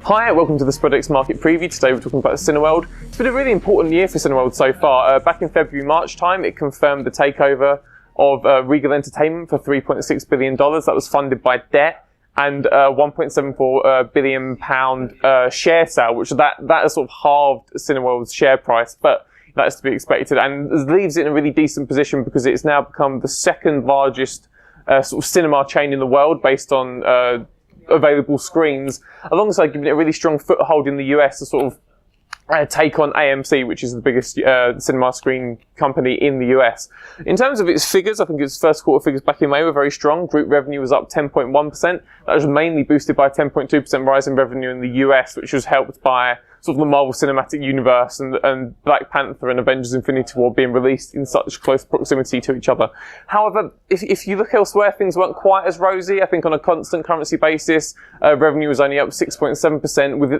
Hi, welcome to the Spreadex Market Preview. Today we're talking about Cineworld. It's been a really important year for Cineworld so far. Back in February, March time, it confirmed the takeover of Regal Entertainment for $3.6 billion. That was funded by debt and £1.74 billion share sale, which that has sort of halved Cineworld's share price, but that's to be expected, and leaves it in a really decent position because it's now become the second largest sort of cinema chain in the world based on available screens, alongside giving it a really strong foothold in the US to sort of take on AMC, which is the biggest cinema screen company in the US. In terms of its figures, I think its first quarter figures back in May were very strong. Group revenue was up 10.1%. That was mainly boosted by a 10.2% rise in revenue in the US, which was helped by sort of the Marvel Cinematic Universe and Black Panther and Avengers Infinity War being released in such close proximity to each other. However, if you look elsewhere, things weren't quite as rosy. I think on a constant currency basis, revenue was only up 6.7%, with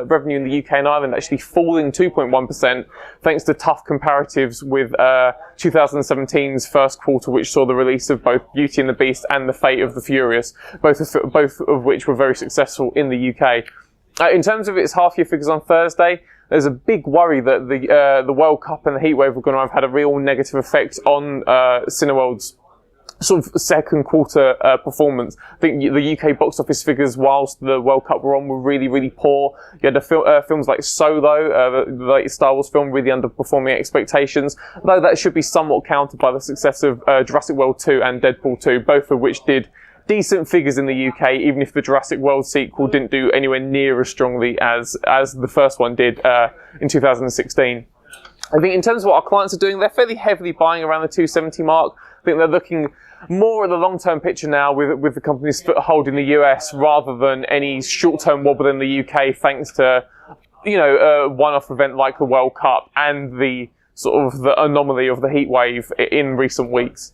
revenue in the UK and Ireland actually falling 2.1%, thanks to tough comparatives with 2017's first quarter, which saw the release of both Beauty and the Beast and The Fate of the Furious, both of which were very successful in the UK. In terms of its half-year figures on Thursday, there's a big worry that the World Cup and the heatwave are going to have had a real negative effect on Cineworld's sort of second quarter performance. I think the UK box office figures, whilst the World Cup were on, were really, really poor. You had films like Solo, the latest Star Wars film, really underperforming expectations, though that should be somewhat countered by the success of Jurassic World 2 and Deadpool 2, both of which did decent figures in the UK, even if the Jurassic World sequel didn't do anywhere near as strongly as the first one did in 2016. I think in terms of what our clients are doing, they're fairly heavily buying around the 270 mark. I think they're looking more at the long-term picture now with the company's foothold in the US rather than any short-term wobble in the UK, thanks to, a one-off event like the World Cup and the sort of the anomaly of the heat wave in recent weeks.